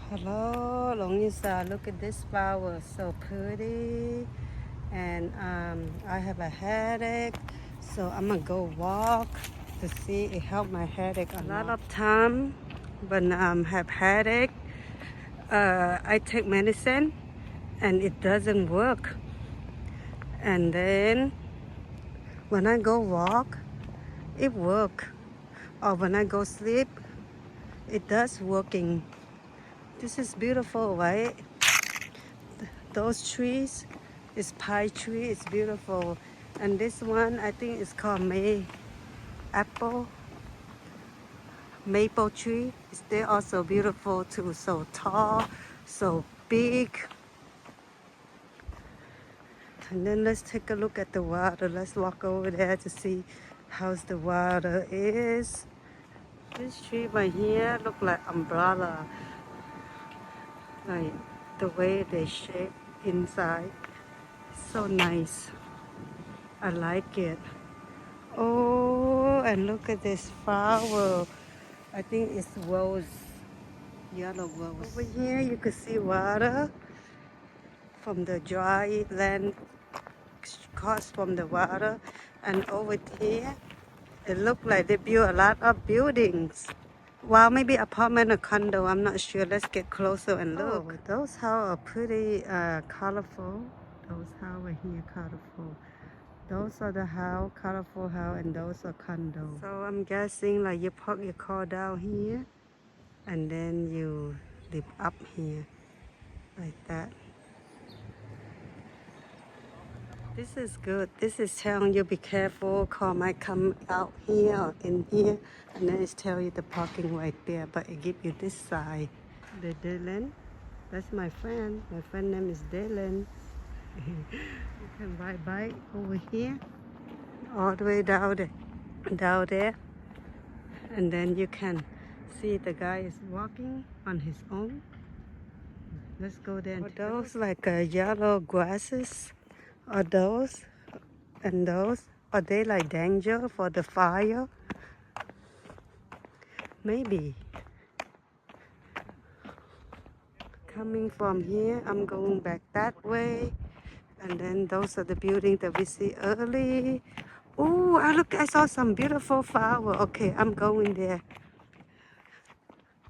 Hello, Longisa. Look at this flower, so pretty. And I have a headache, so I'm gonna go walk to see it help my headache. A lot of time when have headache, I take medicine and it doesn't work. And then when I go walk, it work. Or when I go sleep, it does working. This is beautiful, right? Those trees is pine tree. It's beautiful. And this one, I think it's called maple tree. They're also beautiful too. So tall, so big. And then let's take a look at the water. Let's walk over there to see how's the water is. This tree right here look like umbrella, like the way they shape inside. So nice. I like it. Oh, and look at this flower. I think it's rose, yellow rose. Over here you can see water from the dry land caused from the water. And over here, it looked like they built a lot of buildings. Well, maybe apartment or condo, I'm not sure. Let's get closer and look. Oh, those houses are pretty colorful. Those houses are here colorful. Those are the house, colorful house, and those are condos. So I'm guessing like you park your car down here, and then you live up here, like that. This is good. This is telling you be careful. Car might come out here or in here, and then it's telling you the parking right there. But it give you this side. The Dylan. That's my friend. My friend name is Dylan. You can ride bike over here, all the way down there, and then you can see the guy is walking on his own. Let's go there. Are those like yellow grasses? Are those and those? Are they like danger for the fire? Maybe. Coming from here, I'm going back that way. And then those are the buildings that we see early. Oh, I saw some beautiful flower. Okay, I'm going there.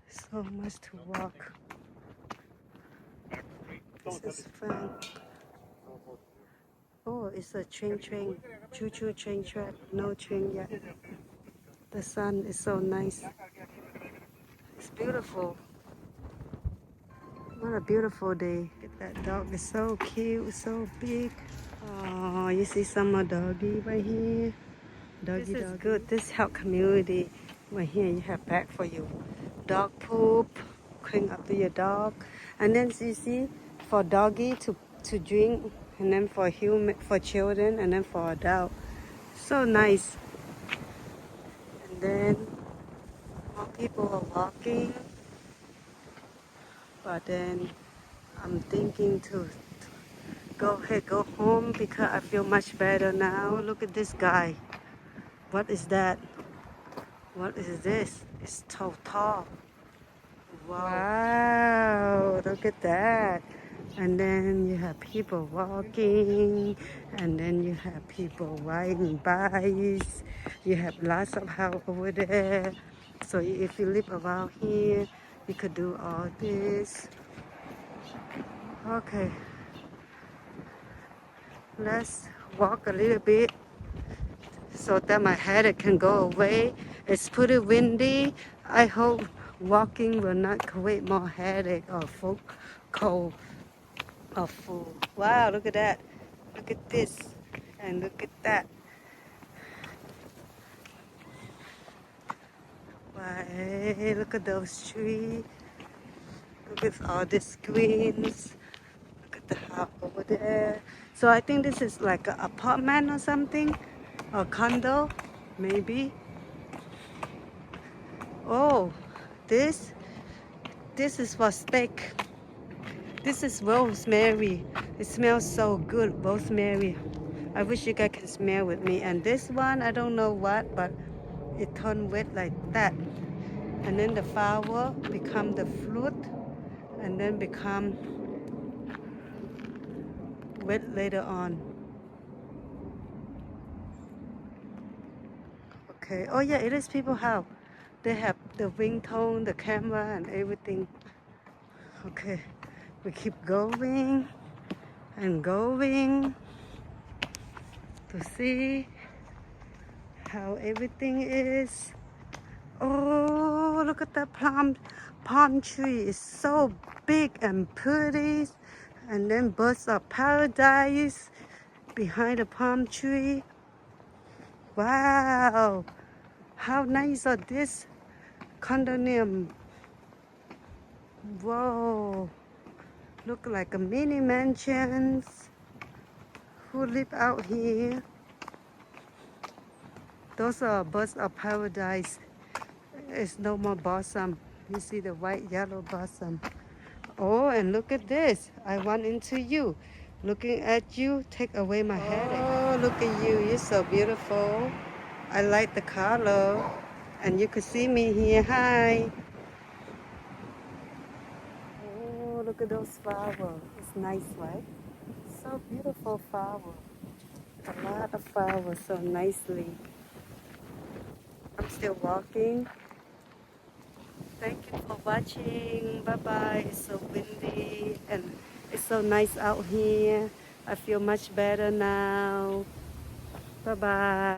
So much to walk. This is fun. Oh, it's a train. Choo-choo train track. No train yet. The sun is so nice. It's beautiful. What a beautiful day. That dog is so cute, so big. Oh, you see some more doggy right here. This is good. This help community. Right here you have bag for you. Dog poop, clean up to your dog. And then you see for doggy to drink, and then for human, for children, and then for adult. So nice. And then more people are walking. But then I'm thinking to go ahead, go home because I feel much better now. Look at this guy. What is that? What is this? It's so tall. Wow, look at that. And then you have people walking, and then you have people riding bikes. You have lots of house over there. So if you live around here, you could do all this. Okay, let's walk a little bit so that my headache can go away. It's pretty windy. I hope walking will not create more headache or cold or flu. Wow, look at that. Look at this. And look at that. Wow, look at those trees. Look at all the screens. Look at the house over there. So I think this is like an apartment or something. Or condo, maybe. Oh, this is for steak. This is rosemary. It smells so good, rosemary. I wish you guys can smell with me. And this one, I don't know what, but it turned wet like that. And then the flower become the fruit. and then become wet later on. Okay. Oh yeah, it is people house. They have the ringtone, the camera, and everything. Okay, we keep going and going to see how everything is. Oh, look at that palm tree. It's so big and pretty. And then birds of paradise behind the palm tree. Wow, how nice are this condominium. Whoa, look like a mini mansions. Who live out here? Those are birds of paradise. It's no more blossom. You see the white yellow blossom. Oh, and look at this. I run into you. Looking at you, take away my headache. Oh, look at you. You're so beautiful. I like the color. And you could see me here. Hi. Oh, look at those flowers. It's nice, right? So beautiful flower. A lot of flowers so nicely. I'm still walking. Thank you for watching. Bye bye. It's so windy and it's so nice out here. I feel much better now. Bye bye.